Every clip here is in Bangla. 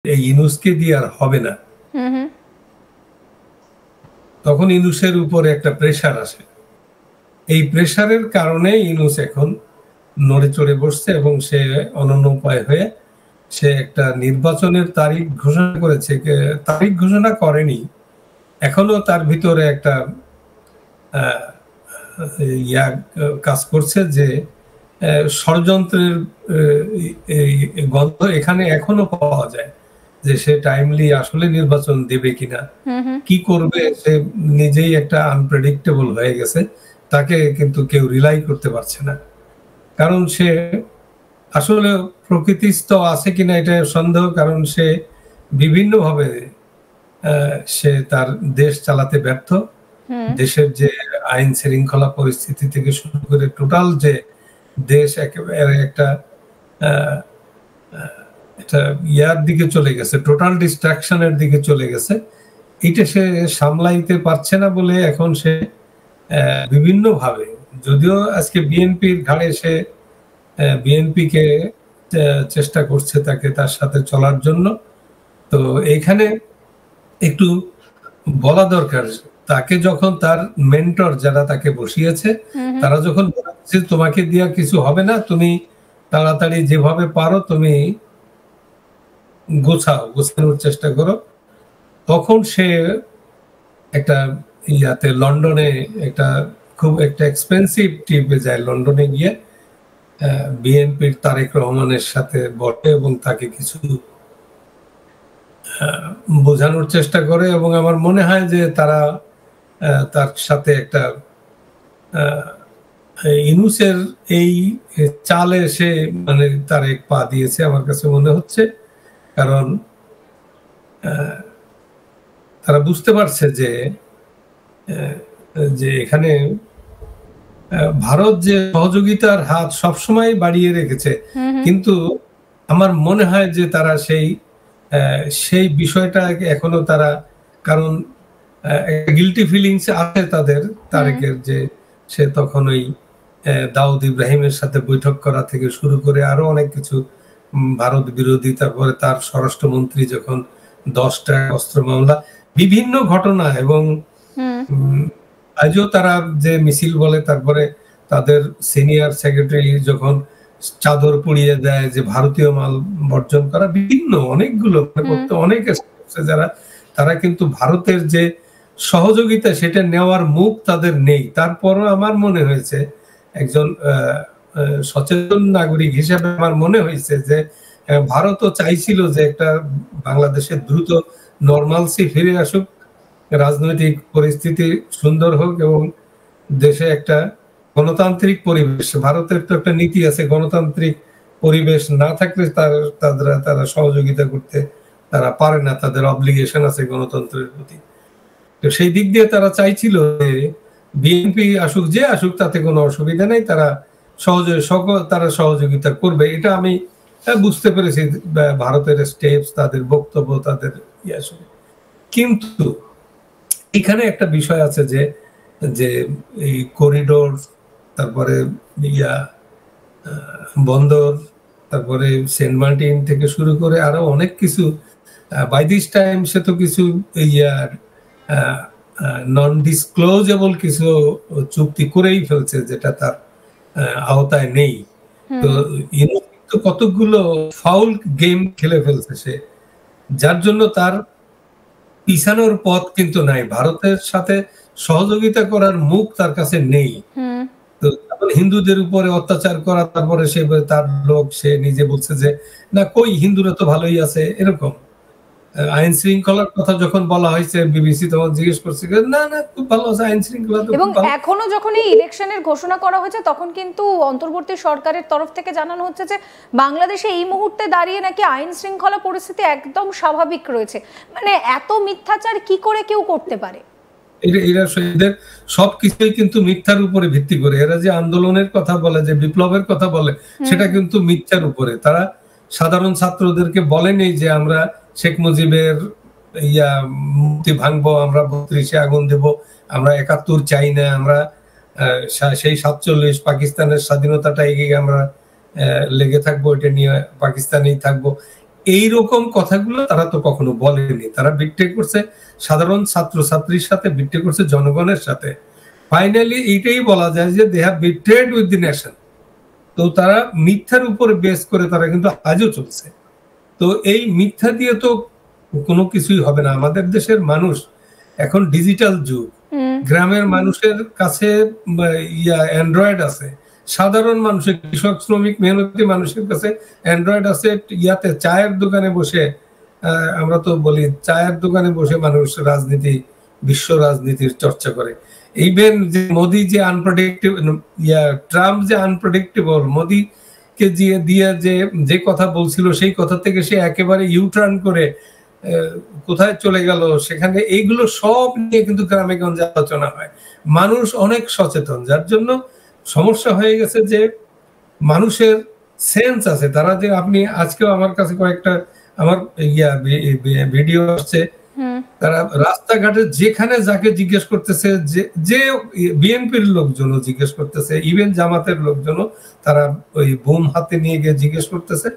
এই ইউনূসকে দিয়ে আর হবে না, তখন ইউনূসের উপরে একটা প্রেসার আসে। এই প্রেসারের কারণে ইউনূস এখন নড়ে চড়ে বসছে এবং সে অনন্য উপায় হয়ে সে একটা নির্বাচনের তারিখ ঘোষণা করেছে। তারিখ ঘোষণা করেনি, এখনো তার ভিতরে একটা কাজ করছে যে ষড়যন্ত্রের গন্ধ এখানে এখনো পাওয়া যায়, যে সে টাইমলি আসলে নির্বাচন দেবে কিনা, কি করবে, সে নিজেই একটা আনপ্রেডিক্টেবল হয়ে গেছে। তাকে কিন্তু কেউ রিলাই করতে পারছে না, কারণ সে আসলে প্রকৃতিস্থ আছে কিনা এটা সন্দেহ, কারণ সে বিভিন্নভাবে সে তার দেশ চালাতে ব্যর্থ। দেশের যে আইন শৃঙ্খলা পরিস্থিতি থেকে শুরু করে টোটাল যে দেশ একেবারে একটা ইয়ার দিকে চলে গেছে, টোটাল ডিস্ট্রাকশনের দিকে চলে গেছে। এটা সে সামলাইতে পারছে না বলে এখন সে বিভিন্ন ভাবে, যদিও আজকে বিএনপির ঘাড়ে সে বিএনপিকে চেষ্টা করছে তাকে তার সাথে চলার জন্য। তো এইখানে একটু বলা দরকার, তাকে যখন তার মেন্টর যারা তাকে বসিয়েছে তারা যখন বলছে তোমাকে দিয়া কিছু হবে না, তুমি তাড়াতাড়ি যেভাবে পারো তুমি গোছানোর চেষ্টা করো, তখন সে একটা ইয়াতে লন্ডনে একটা খুব একটা এক্সপেন্সিভ ট্রিপে যায়। লন্ডনে গিয়ে বিএনপির তারেক রহমানের সাথে বসে এবং তাকে কিছু বোঝানোর চেষ্টা করে, এবং আমার মনে হয় যে তারা তার সাথে একটা ইউনূসের এই চালে সে মানে তার এক পা দিয়েছে আমার কাছে মনে হচ্ছে, কারণ তারা বুঝতে পারছে যে এখানে ভারত যে সহযোগিতার হাত সবসময় বাড়িয়ে রেখেছে, কিন্তু আমার মনে হয় যে তারা সেই বিষয়টা এখনো তারা, কারণ গিল্টি ফিলিংস আছে তাদের তারেকের, যে সে তখন ওই দাউদ ইব্রাহিমের সাথে বৈঠক করা থেকে শুরু করে আরো অনেক কিছু ভারত বিরোধী, তারপরে তার স্বরাষ্ট্রমন্ত্রী যখন 10টা অস্ত্র মামলা, বিভিন্ন ঘটনা, এবং আজও তারা যে মিছিল বলে, তারপরে তাদের সিনিয়র সেক্রেটারি যখন চাদর পুড়িয়ে দেয় যে ভারতীয় মাল বর্জন করা, বিভিন্ন অনেকগুলো অনেক যারা, তারা কিন্তু ভারতের যে সহযোগিতা সেটা নেওয়ার মুখ তাদের নেই। তারপরও আমার মনে হয়েছে একজন সচেতন নাগরিক হিসেবে আমার মনে হয়েছে যে ভারতও চাইছিল যে একটা বাংলাদেশের দ্রুত নরমালসি ফিরে আসুক, রাজনৈতিক পরিস্থিতি সুন্দর হোক এবং দেশে একটা গণতান্ত্রিক পরিবেশ। ভারতের তো একটা নীতি আছে, গণতান্ত্রিক পরিবেশ না থাকলে তারা সহযোগিতা করতে তারা পারে না, তাদের অব্লিগেশন আছে গণতন্ত্রের প্রতি। তো সেই দিক দিয়ে তারা চাইছিল যে বিএনপি আসুক, যে আসুক তাতে কোনো অসুবিধা নেই, তারা সহযোগিতা করবে। এটা আমি বুঝতে পেরেছি ভারতের স্টেপস, তাদের বক্তব্য, তাদের কিন্তু এখানে একটা বিষয় আছে যে এই করিডোর, তারপরে বন্দর, তারপরে সেন্ট মার্টিন থেকে শুরু করে আরো অনেক কিছু, বাই দিস টাইম সে তো কিছু নন ডিসক্লোজেবল কিছু চুক্তি করেই ফেলছে যেটা তার আওতায় নেই। তো কতগুলো ফাউল গেম খেলে ফেলছে সে, যার জন্য তার পিছানোর পথ কিন্তু নাই। ভারতের সাথে সহযোগিতা করার মুখ তার কাছে নেই। তো হিন্দুদের উপরে অত্যাচার করা, তারপরে সে তার লোক, সে নিজে বলছে যে না কই হিন্দুরা তো ভালোই আছে, এরকম আইন শৃঙ্খলার কথা যখন বলা হয়েছে বিবিসি তখন জিজ্ঞেস করছে না না খুব ভালো আছে আইন শৃঙ্খলা। এবং এখনো যখন এই ইলেকশনের ঘোষণা করা হয়েছে তখন কিন্তু অন্তর্বর্তী সরকারের তরফ থেকে জানানো হচ্ছে যে বাংলাদেশে এই মুহূর্তে দাঁড়িয়ে নাকি আইন শৃঙ্খলা পরিস্থিতি একদম স্বাভাবিক রয়েছে। মানে এত মিথ্যাচার কি করে কেউ করতে পারে? এরা সবকিছুই কিন্তু মিথ্যার উপরে ভিত্তি করে। এরা যে আন্দোলনের কথা বলে, যে বিপ্লবের কথা বলে, সেটা কিন্তু মিথ্যার উপরে। তারা সাধারণ ছাত্রদেরকে বলেনি যে আমরা শেখ মুজিবের মুক্তি ভাঙবো, আমরা 32-এ আগুন দেব, আমরা 71 চাই না, আমরা সেই 47 পাকিস্তানের স্বাধীনতাটা এগিয়ে আমরা লেগে থাকবো, এটা নিয়ে পাকিস্তানেই থাকবো। এইরকম কথাগুলো তারা তো কখনো বলেনি। তারা বিট্রে করছে সাধারণ ছাত্রছাত্রীর সাথে, বিট্রে করছে জনগণের সাথে। ফাইনালি এইটাই বলা যায় যে they have betrayed with the nation. তো তারা মিথ্যার উপরে বেস করে তারা কিন্তু আজও চলছে। তো এই মিথ্যা দিয়ে তো কোনো কিছুই হবে না। আমাদের দেশের মানুষ এখন ডিজিটাল যুগ, গ্রামের মানুষের কাছে অ্যান্ড্রয়েড আছে, সাধারণ মানুষের, কৃষক শ্রমিক মেহনতি মানুষের কাছে অ্যান্ড্রয়েড আছে। ইয়াতে চায়ের দোকানে বসে, আমরা তো বলি চায়ের দোকানে বসে মানুষ রাজনীতি, বিশ্ব রাজনীতির চর্চা করে। ইভেন যে মোদি যে আনপ্রেডিক্টেবল, ট্রাম্প যে আনপ্রেডিক্টেবল, মোদি কে দিয়ে যে কথা বলছিল সেই কথা থেকে সে একেবারে ইউটার্ন করে কোথায় চলে গেল সেখানে, এইগুলো সব নিয়ে কিন্তু গ্রামে গঞ্জে আলোচনা হয়। মানুষ অনেক সচেতন, যার জন্য সমস্যা হয়ে গেছে যে মানুষের সেন্স আছে। তারা যে, আপনি আজকেও আমার কাছে কয়েকটা আমার ভিডিও আসছে, তারা রাস্তাঘাটে যেখানে যাকে জিজ্ঞেস করতেছে, যে বিএনপির লোকজনও জিজ্ঞেস করতেছে, ইভেন জামাতের লোকজনও তারা ওই বুম হাতে নিয়ে গিয়ে জিজ্ঞেস করতেছে,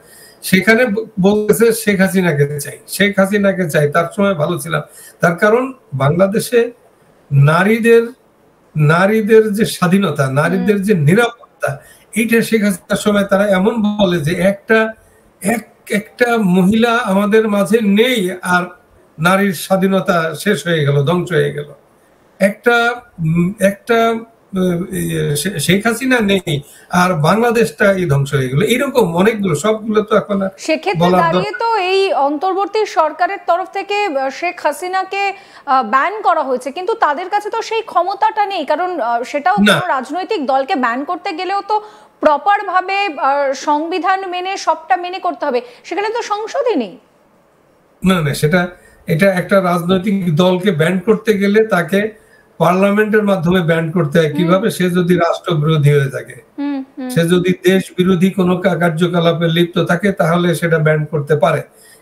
সেখানে বলতেছে শেখ হাসিনাকে চাই, শেখ হাসিনাকে চাই, তার সময় ভালো ছিলাম। তার কারণ বাংলাদেশে নারীদের যে স্বাধীনতা, নারীদের যে নিরাপত্তা, এইটা শেখ হাসিনার সময় তারা এমন বলে যে একটা মহিলা আমাদের মাঝে নেই আর নারীর স্বাধীনতা শেষ হয়ে গেল, ধ্বংস হয়ে গেল। একটা শেখ হাসিনা নেই আর বাংলাদেশটাই ধ্বংস হয়ে গেল। এরকম অনেকগুলো, সবগুলো তো এখন সেক্ষেত্রে দাঁড়িয়ে তো এই অন্তর্বর্তী সরকারের তরফ থেকে শেখ হাসিনাকে ব্যান করা হয়েছে, কিন্তু তাদের কাছে তো সেই ক্ষমতাটা নেই। কারণ সেটাও কোনো রাজনৈতিক দলকে ব্যান করতে গেলেও তো প্রপার ভাবে সংবিধান মেনে, সবটা মেনে করতে হবে। সেখানে তো সংসদই নেই। না, এটা একটা রাজনৈতিক দলকে ব্যান করতে গেলে তাকে পার্লামেন্টের মাধ্যমে ব্যান করতে হয়। কিভাবে? সে যদি রাষ্ট্রবিরোধী হয়ে থাকে, সে যদি দেশ বিরোধী কোনো কার্যকলাপে লিপ্ত থাকে, তাহলে সেটা ব্যান করতে পারে।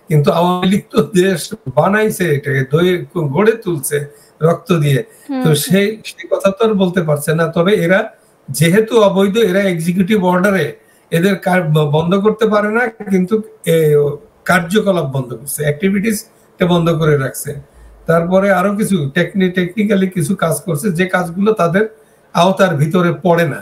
কিন্তু আওয়ামী লীগ তো দেশ বানাইছে, এটাকে গড়ে তুলছে রক্ত দিয়ে, তো সেই কথা তো আর বলতে পারছে না। তবে এরা যেহেতু অবৈধ, এরা এক্সিকিউটিভ অর্ডারে এদের বন্ধ করতে পারে না, কিন্তু কার্যকলাপ বন্ধ করছে, অ্যাক্টিভিটিস বন্ধ করে রাখছে। তারপরে আরো কিছু টেকনিক্যালি কিছু কাজ করছে, যে কাজগুলো তাদের আওতার ভিতরে পড়ে না,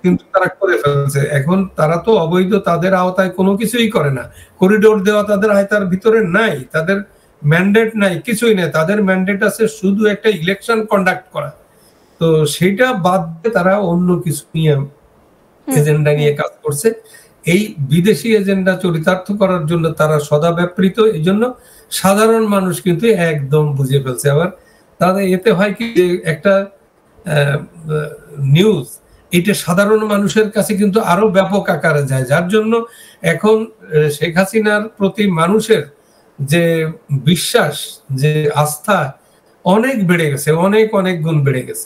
কিন্তু তারা করে ফেলছে। এখন তারা তো অবৈধ, তাদের আওতায় কোনো কিছুই করে না। করিডোর দেওয়া তাদের আওতার ভিতরে নাই, তাদের ম্যান্ডেট নাই, কিছুই নেই। তাদের ম্যান্ডেট আছে শুধু একটা ইলেকশন কন্ডাক্ট করা। তো সেটা বাদ দিয়ে তারা অন্য কিছু নিয়ে, এজেন্ডা নিয়ে কাজ করছে। এই বিদেশি এজেন্ডা চরিতার্থ করার জন্য তারা সদা ব্যাপৃত। এই জন্য সাধারণ মানুষ কিন্তু একদম বুঝে ফেলছে। আবার তাদের এতে হয় কি, একটা নিউজ এটা সাধারণ মানুষের কাছে কিন্তু আরো ব্যাপক আকারে যায়, যার জন্য এখন শেখ হাসিনার প্রতি মানুষের যে বিশ্বাস, যে আস্থা অনেক বেড়ে গেছে, অনেক গুণ বেড়ে গেছে।